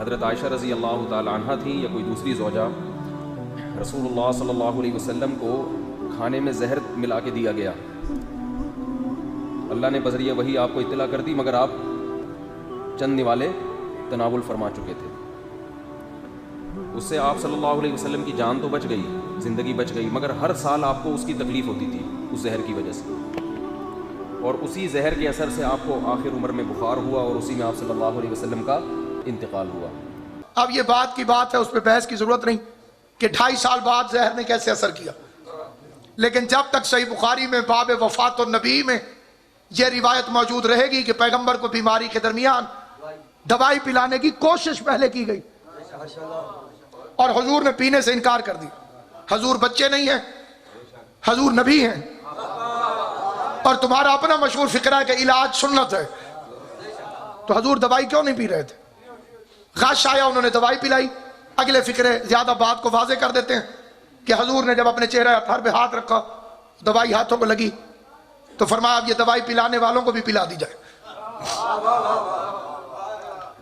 حضرت عائشہ رضی اللہ تعالی عنہ تھیں یا کوئی دوسری زوجہ، رسول اللہ صلی اللہ علیہ وسلم کو کھانے میں زہر ملا کے دیا گیا. اللہ نے بذریعہ وحی آپ کو اطلاع کر دی، مگر آپ چند نوالے تناول فرما چکے تھے. اس سے آپ صلی اللہ علیہ وسلم کی جان تو بچ گئی، زندگی بچ گئی، مگر ہر سال آپ کو اس کی تکلیف ہوتی تھی اس زہر کی وجہ سے. اور اسی زہر کے اثر سے آپ کو آخر عمر میں بخار ہوا اور اسی میں آپ صلی اللہ علیہ وسلم کا انتقال ہوا. اب یہ بات کی بات ہے، اس پہ بحث کی ضرورت نہیں کہ 2.5 سال بعد زہر نے کیسے اثر کیا، لیکن جب تک صحیح بخاری میں باب وفات النبی میں یہ روایت موجود رہے گی کہ پیغمبر کو بیماری کے درمیان دوائی پلانے کی کوشش پہلے کی گئی اور حضور نے پینے سے انکار کر دیا. حضور بچے نہیں ہیں، حضور نبی ہیں، اور تمہارا اپنا مشہور فقرہ ہے کہ علاج سنت ہے، تو حضور دوائی کیوں نہیں پی رہے تھے؟ غش آیا، انہوں نے دوائی پلائی. اگلے فقرے زیادہ بات کو واضح کر دیتے ہیں کہ حضور نے جب اپنے چہرے ہر پہ ہاتھ رکھا، دوائی ہاتھوں کو لگی، تو فرمایا اب یہ دوائی پلانے والوں کو بھی پلا دی جائے.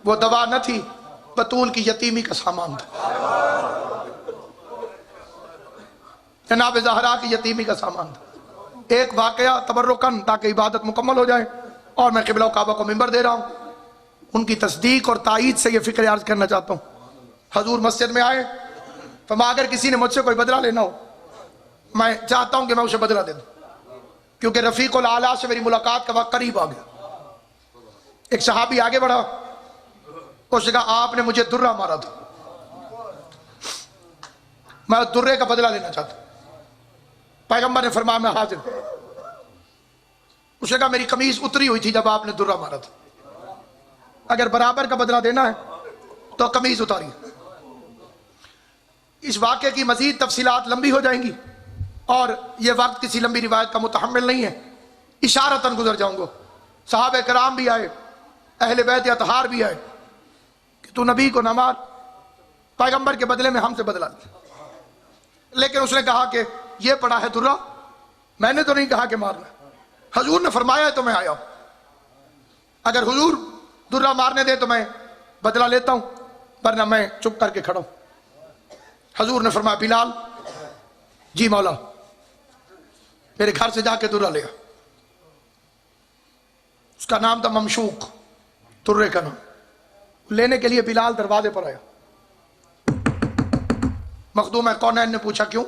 وہ دوا نہ تھی، بطول کی یتیمی کا سامان تھا، جناب زہرا کی یتیمی کا سامان تھا. ایک واقعہ تبرکن تاکہ عبادت مکمل ہو جائے، اور میں قبلہ و کعبہ کو منبر دے رہا ہوں، ان کی تصدیق اور تائید سے یہ فکر عرض کرنا چاہتا ہوں. حضور مسجد میں آئے، فرمایا اگر کسی نے مجھ سے کوئی بدلہ لینا ہو، میں چاہتا ہوں کہ میں اسے بدلہ دے دوں، کیونکہ رفیق الاعلیٰ سے میری ملاقات کا وقت قریب آ گیا. ایک صحابی آگے بڑھا، اس نے کہا آپ نے مجھے درہ مارا تھا، میں درے کا بدلہ لینا چاہتا ہوں. پیغمبر نے فرمایا میں حاضر ہوں. اس نے کہا میری قمیض اتری ہوئی تھی جب آپ نے درہ مارا تھا، اگر برابر کا بدلہ دینا ہے تو قمیض اتاری. اس واقعے کی مزید تفصیلات لمبی ہو جائیں گی اور یہ وقت کسی لمبی روایت کا متحمل نہیں ہے، اشارتاً گزر جاؤں گا. صحابہ کرام بھی آئے، اہل بیت اطہار بھی آئے کہ تو نبی کو نہ مار، پیغمبر کے بدلے میں ہم سے بدلہ لے. لیکن اس نے کہا کہ یہ پڑا ہے درہ، میں نے تو نہیں کہا کہ مارنا، حضور نے فرمایا ہے تو میں آیا ہوں، اگر حضور درہ مارنے دے تو میں بدلہ لیتا ہوں، ورنہ میں چپ کر کے کھڑا ہوں. حضور نے فرمایا بلال، جی مولا، میرے گھر سے جا کے درہ لیا. اس کا نام تھا ممشوق، درے کا نام. لینے کے لیے بلال دروازے پر آیا. مخدوم کونین نے پوچھا کیوں؟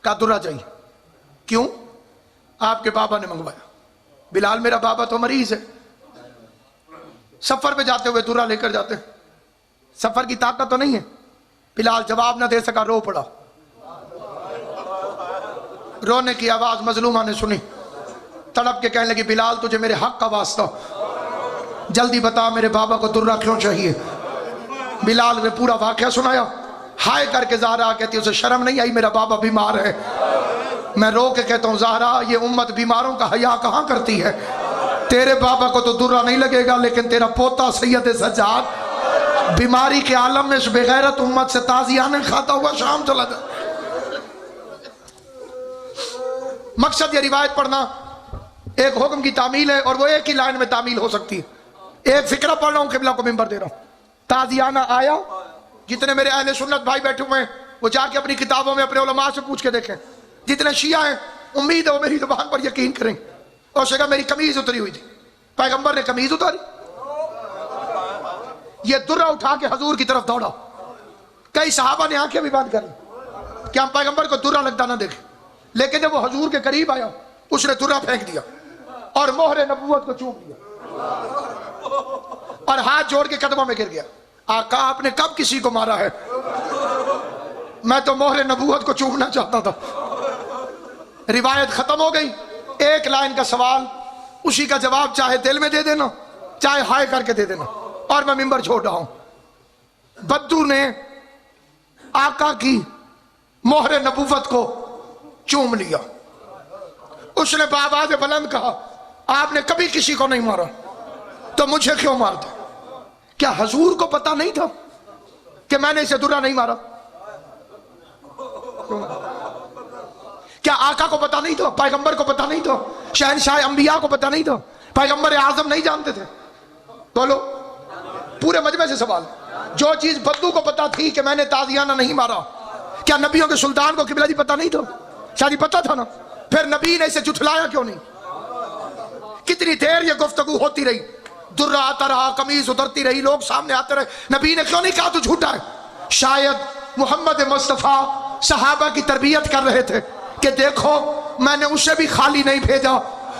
کہا درہ چاہیے. کیوں؟ آپ کے بابا نے منگوایا. بلال میرا بابا تو مریض ہے، سفر پہ جاتے ہوئے درہ لے کر جاتے ہیں، سفر کی طاقت تو نہیں ہے. بلال جواب نہ دے سکا، رو پڑا. رونے کی آواز مظلومہ نے سنی، تڑپ کے کہنے لگی بلال تجھے میرے حق کا واسطہ، جلدی بتا میرے بابا کو درہ کیوں چاہیے. بلال نے پورا واقعہ سنایا. ہائے کر کے زہرا کہتی اسے شرم نہیں آئی؟ میرا بابا بیمار ہے. میں رو کے کہتا ہوں زہرا یہ امت بیماروں کا حیا کہاں کرتی ہے؟ تیرے بابا کو تو درہ نہیں لگے گا، لیکن تیرا پوتا سید سجاد بیماری کے عالم میں اس بغیرت امت سے تازیانے کھاتا ہوا شام چلا جائے. مقصد یہ روایت پڑھنا ایک حکم کی تعمیل ہے، اور وہ ایک ہی لائن میں تعمیل ہو سکتی ہے. ایک فکرہ پڑھ رہا ہوں، قبلہ کو منبر دے رہا ہوں. تازیانہ آیا، جتنے میرے اہل سنت بھائی بیٹھے ہوئے ہیں وہ جا کے اپنی کتابوں میں اپنے علماء سے پوچھ کے دیکھیں. جتنے شیعہ ہیں امید ہے وہ میری زبان پر یقین کریں. اور اس نے کہا میری قمیض اتری ہوئی تھی، پیغمبر نے قمیض اتاری. یہ درہ اٹھا کے حضور کی طرف دوڑا. کئی صحابہ نے آنکھیں بھی بند کر لی کہ ہم پیغمبر کو درہ لگتا نہ دیکھیں، لیکن جب وہ حضور کے قریب آیا اس نے درہ پھینک دیا اور مہر نبوت کو چوم دیا اور ہاتھ جوڑ کے قدموں میں گر گیا. آقا آپ نے کب کسی کو مارا ہے؟ میں تو مہر نبوت کو چومنا چاہتا تھا. روایت ختم ہو گئی. ایک لائن کا سوال، اسی کا جواب چاہے دل میں دے دینا چاہے ہائے کر کے دے دینا، اور میں منبر چھوڑ رہا ہوں. بدو نے آقا کی مہر نبوت کو چوم لیا. اس نے بآواز بلند کہا آپ نے کبھی کسی کو نہیں مارا تو مجھے کیوں مارتے؟ کیا حضور کو پتا نہیں تھا کہ میں نے اسے درہ نہیں مارا؟ کیا آقا کو پتا نہیں تھا؟ پیغمبر کو پتا نہیں تھا؟ شہنشاہ انبیاء کو پتا نہیں تھا؟ پیغمبر اعظم نہیں جانتے تھے؟ بولو پورے مجمع سے سوال. جو چیز بدو کو پتا تھی کہ میں نے تازیانہ نہیں مارا، کیا نبیوں کے سلطان کو قبلہ جی پتا نہیں تھا؟ شاید پتا تھا نا. پھر نبی نے اسے جھٹلایا کیوں نہیں؟ کتنی دیر یہ گفتگو ہوتی رہی، درہ آتا رہا، قمیض اترتی رہی، لوگ سامنے آتے رہے. نبی نے کیوں نہیں کہا تو جھوٹا ہے؟ شاید محمد مصطفیٰ صحابہ کی تربیت کر رہے تھے کہ دیکھو میں نے اسے بھی خالی نہیں بھیجا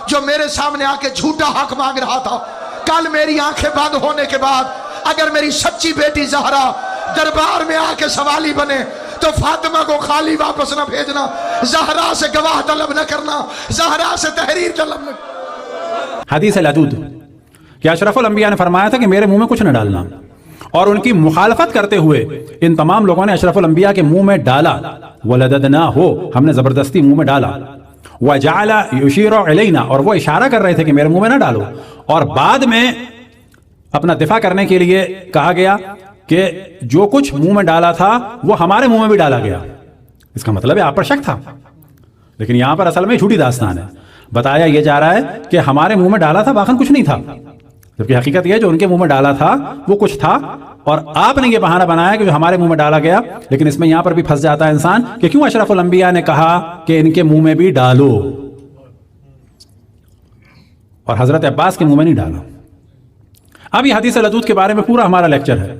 جو میرے سامنے آ کے جھوٹا حق مانگ رہا تھا. کل میری آنکھیں بند ہونے کے بعد اگر میری سچی بیٹی زہرا دربار میں آ کے سوالی بنے تو فاطمہ کو خالی واپس نہ بھیجنا، زہرا سے گواہ طلب نہ کرنا، زہرا سے تحریر طلب نہ کرنا. حدیث العدود کہ اشرف الانبیاء نے فرمایا تھا کہ میرے منہ میں کچھ نہ ڈالنا، اور ان کی مخالفت کرتے ہوئے ان تمام لوگوں نے اشرف الانبیاء کے منہ میں ڈالا. وَلَدَدْنَاهُ ہم نے زبردستی منہ میں ڈالا. وَجَعَلَ يُشِيرُ عِلَيْنَا اور وہ اشارہ کر رہے تھے کہ میرے منہ میں نہ ڈالو. اور بعد میں اپنا دفاع کرنے کے لیے کہا گیا کہ جو کچھ منہ میں ڈالا تھا وہ ہمارے منہ میں بھی ڈالا گیا. اس کا مطلب ہے آپ پر شک تھا، لیکن یہاں پر اصل میں جھوٹی داستان ہے. بتایا یہ جا رہا ہے کہ ہمارے منہ میں ڈالا تھا باقی کچھ نہیں تھا، جبکہ حقیقت یہ ہے جو ان کے منہ میں ڈالا تھا وہ کچھ تھا، اور آپ نے یہ بہانہ بنایا کہ جو ہمارے منہ میں ڈالا گیا. لیکن اس میں یہاں پر بھی پھنس جاتا ہے انسان کہ کیوں اشرف الانبیاء نے کہا کہ ان کے منہ میں بھی ڈالو اور حضرت عباس کے منہ میں نہیں ڈالا. اب یہ حدیث العدود کے بارے میں پورا ہمارا لیکچر ہے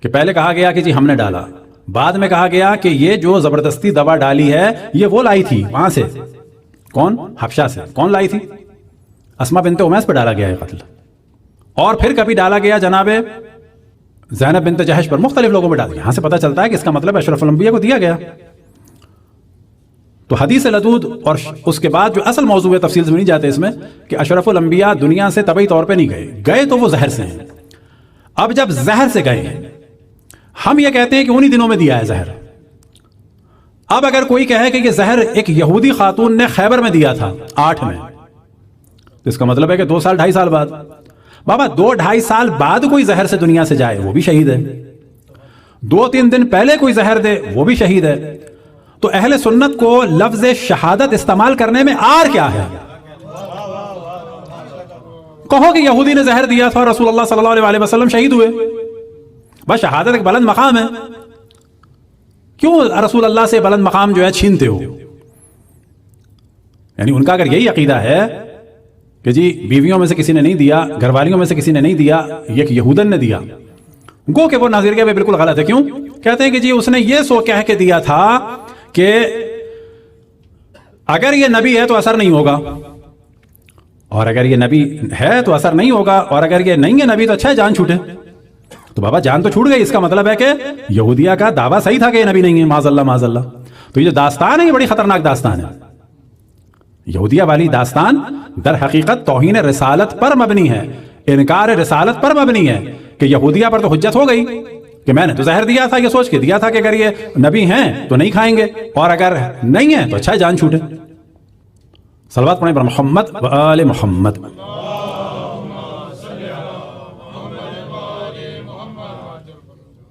کہ پہلے کہا گیا کہ جی ہم نے ڈالا، بعد میں کہا گیا کہ یہ جو زبردستی دوا ڈالی ہے یہ وہ لائی تھی وہاں سے. کون؟ حبشہ سے. کون لائی تھی؟ اسما بنت امیس پہ ڈالا گیا ہے قتل. اور پھر کبھی ڈالا گیا جناب زینب بنت جہش پر، مختلف لوگوں پہ ڈالا گیا. یہاں سے پتہ چلتا ہے کہ اس کا مطلب اشرف الانبیاء کو دیا گیا. تو حدیث العدود اور اس کے بعد جو اصل موضوع ہے، تفصیل سے نہیں جاتے اس میں، کہ اشرف الانبیاء دنیا سے طبعی طور پہ نہیں گئے تو وہ زہر سے ہیں. اب جب زہر سے گئے ہیں، ہم یہ کہتے ہیں کہ انہی دنوں میں دیا ہے زہر. اب اگر کوئی کہے کہ یہ زہر ایک یہودی خاتون نے خیبر میں دیا تھا 8 میں، تو اس کا مطلب ہے کہ 2 سال 2.5 سال بعد. بابا 2-2.5 سال بعد کوئی زہر سے دنیا سے جائے وہ بھی شہید ہے، 2-3 دن پہلے کوئی زہر دے وہ بھی شہید ہے. تو اہل سنت کو لفظ شہادت استعمال کرنے میں آر کیا ہے؟ کہو کہ یہودی نے زہر دیا تھا اور رسول اللہ صلی اللہ علیہ وسلم شہید ہوئے، بس شہادت ایک بلند مقام ہے. کیوں رسول اللہ سے بلند مقام جو ہے چھینتے ہو؟ یعنی ان کا اگر یہی عقیدہ ہے کہ جی بیویوں میں سے کسی نے نہیں دیا، گھر والیوں میں سے کسی نے نہیں دیا، ایک یہودن نے دیا، گو کہ وہ نظریہ میں بالکل غلط ہے. کیوں؟ کہتے ہیں کہ جی اس نے یہ سو کہہ کے دیا تھا کہ اگر یہ نبی ہے تو اثر نہیں ہوگا، اور اگر یہ نبی ہے تو اثر نہیں ہوگا، اور اگر یہ نہیں ہے نبی تو اچھا ہے جان چھوٹے. تو بابا جان تو چھوٹ گئی، اس کا مطلب ہے کہ یہودیہ کا دعویٰ صحیح تھا کہ یہ نبی نہیں ہے، معاذ اللہ معاذ اللہ. تو یہ جو داستان ہے یہ بڑی خطرناک داستان ہے. یہودیہ والی داستان در حقیقت توہین رسالت پر مبنی ہے، انکار رسالت پر مبنی ہے. کہ یہودیہ پر تو حجت ہو گئی کہ میں نے تو زہر دیا تھا، یہ سوچ کے دیا تھا کہ اگر یہ نبی ہیں تو نہیں کھائیں گے، اور اگر نہیں ہیں تو اچھا ہے جان چھوٹے. صلوات پڑھیں پر محمد و آل محمد.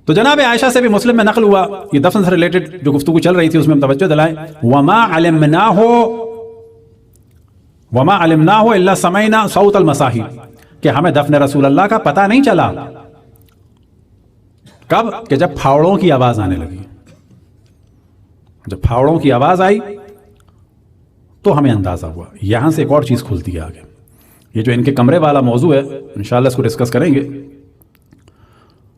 تو جناب عائشہ سے بھی مسلم میں نقل ہوا، یہ دفن سے ریلیٹڈ جو گفتگو چل رہی تھی اس میں ہم توجہ دلائیں. وما علمناه الا سمعنا صوت المصاحی، کہ ہمیں دفن رسول اللہ کا پتہ نہیں چلا. کب؟ کہ جب پھاوڑوں کی آواز آنے لگی. جب پھاوڑوں کی آواز آئی تو ہمیں اندازہ ہوا. یہاں سے ایک اور چیز کھلتی ہے آگے. یہ جو ان کے کمرے والا موضوع ہے انشاءاللہ اس کو ڈسکس کریں گے.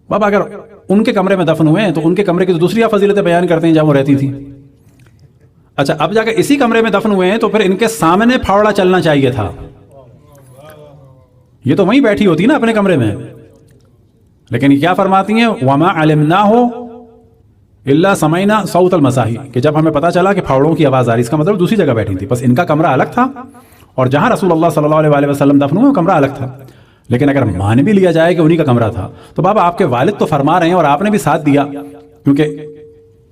بابا اگر ان کے کمرے میں دفن ہوئے ہیں تو ان کے کمرے کی تو دوسری فضیلتیں بیان کرتے ہیں جہاں وہ رہتی تھی. اچھا اب جا کے اسی کمرے میں دفن ہوئے ہیں تو پھر ان کے سامنے پھاوڑا چلنا چاہیے تھا. یہ تو وہیں بیٹھی ہوتی نا اپنے کمرے میں، لیکن یہ کیا فرماتی ہیں؟ وما علمناه الا سمعنا صوت المصاحی، کہ جب ہمیں پتا چلا کہ پھاوڑوں کی آواز آ رہی، اس کا مطلب دوسری جگہ بیٹھی تھی. بس ان کا کمرہ الگ تھا اور جہاں رسول اللہ صلی اللہ علیہ وسلم دفن ہوئے وہ کمرہ الگ تھا. لیکن اگر مان بھی لیا جائے کہ انہی کا کمرہ تھا تو بابا آپ کے والد تو فرما رہے ہیں اور آپ نے بھی ساتھ دیا، کیونکہ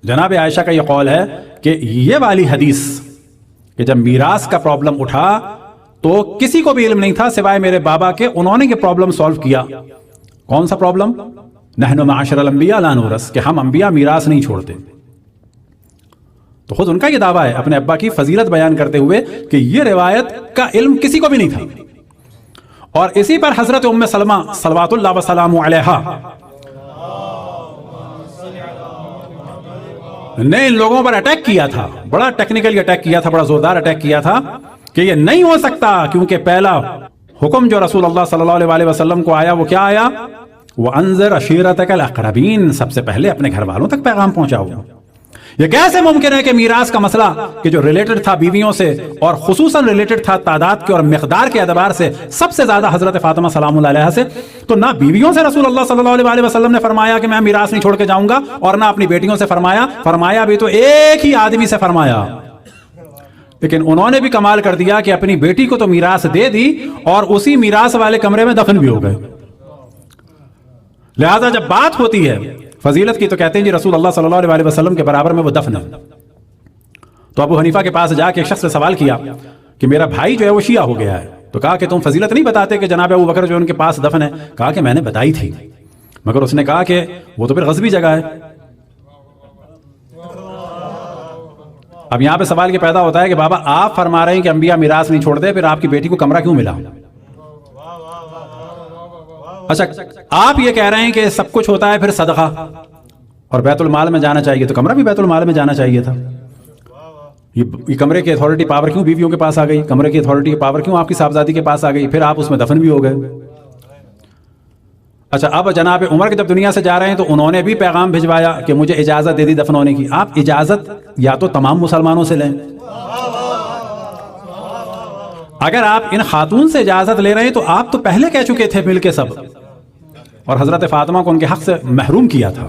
جناب عائشہ کا یہ قول ہے کہ یہ والی حدیث کہ جب میراث کا پرابلم اٹھا تو کسی کو بھی علم نہیں تھا سوائے میرے بابا کے، انہوں نے یہ پرابلم سولو کیا. کون سا پرابلم؟ نحن معاشر الانبیاء لا نورث، کہ ہم انبیاء میراث نہیں چھوڑتے. تو خود ان کا یہ دعویٰ ہے اپنے ابا کی فضیلت بیان کرتے ہوئے کہ یہ روایت کا علم کسی کو بھی نہیں تھا. اور اسی پر حضرت ام سلمہ صلوات اللہ وسلام علیہا نے ان لوگوں پر اٹیک کیا تھا، بڑا ٹیکنیکلی اٹیک کیا تھا، بڑا زوردار اٹیک کیا تھا کہ یہ نہیں ہو سکتا، کیونکہ پہلا حکم جو رسول اللہ صلی اللہ علیہ وسلم کو آیا وہ کیا آیا؟ وَأَنذِرْ عَشِيرَتَكَ الْأَقْرَبِينَ، سب سے پہلے اپنے گھر والوں تک پیغام پہنچاؤ۔ یہ کیسے ممکن ہے کہ میراث کا مسئلہ کہ جو ریلیٹڈ تھا بیویوں سے اور خصوصاً ریلیٹڈ تھا تعداد کے اور مقدار کے اعتبار سے سب سے زیادہ حضرت فاطمہ سلام اللہ علیہا سے، تو نہ بیویوں سے رسول اللہ صلی اللہ علیہ وسلم نے فرمایا کہ میں میراث نہیں چھوڑ کے جاؤں گا، اور نہ اپنی بیٹیوں سے فرمایا بھی تو ایک ہی آدمی سے فرمایا، لیکن انہوں نے بھی کمال کر دیا کہ اپنی بیٹی کو تو میراث دے دی اور اسی میراث والے کمرے میں دفن بھی ہو گئے۔ لہذا جب بات ہوتی ہے فضیلت کی تو کہتے ہیں جی رسول اللہ صلی اللہ علیہ وسلم کے برابر میں وہ دفن ہے۔ تو ابو حنیفہ کے پاس جا کے ایک شخص نے سوال کیا کہ میرا بھائی جو ہے وہ شیعہ ہو گیا ہے، تو کہا کہ تم فضیلت نہیں بتاتے کہ جناب ابو بکر جو ان کے پاس دفن ہے؟ کہا کہ میں نے بتائی تھی، مگر اس نے کہا کہ وہ تو پھر غصبی جگہ ہے۔ اب یہاں پہ سوال یہ پیدا ہوتا ہے کہ بابا آپ فرما رہے ہیں کہ انبیاء میراث نہیں چھوڑتے، پھر آپ کی بیٹی کو کمرہ کیوں ملا؟ اچھا آپ یہ کہہ رہے ہیں کہ سب کچھ ہوتا ہے پھر صدقہ اور بیت المال میں جانا چاہیے، تو کمرہ بھی بیت المال میں جانا چاہیے تھا۔ یہ کمرے کی اتھارٹی پاور کیوں بیویوں کے پاس آ گئی؟ کمرے کی اتھارٹی پاور کیوں آپ کی صاحبزادی کے پاس آ گئی؟ پھر آپ اس میں دفن بھی ہو گئے۔ اچھا اب جناب عمر کے جب دنیا سے جا رہے ہیں تو انہوں نے بھی پیغام بھجوایا کہ مجھے اجازت دے دی دفن ہونے کی۔ آپ اجازت یا تو تمام مسلمانوں سے لیں، اگر آپ ان خاتون سے اجازت لے رہے ہیں تو آپ تو پہلے کہہ چکے تھے مل کے سب، اور حضرت فاطمہ کو ان کے حق سے محروم کیا تھا۔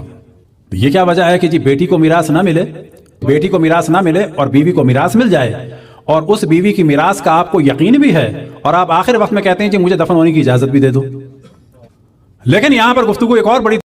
یہ کیا وجہ ہے کہ جی بیٹی کو میراث نہ ملے، بیٹی کو میراث نہ ملے اور بیوی کو میراث مل جائے، اور اس بیوی کی میراث کا آپ کو یقین بھی ہے، اور آپ آخر وقت میں کہتے ہیں کہ مجھے دفن ہونے کی اجازت بھی دے دو۔ لیکن یہاں پر گفتگو ایک اور بڑی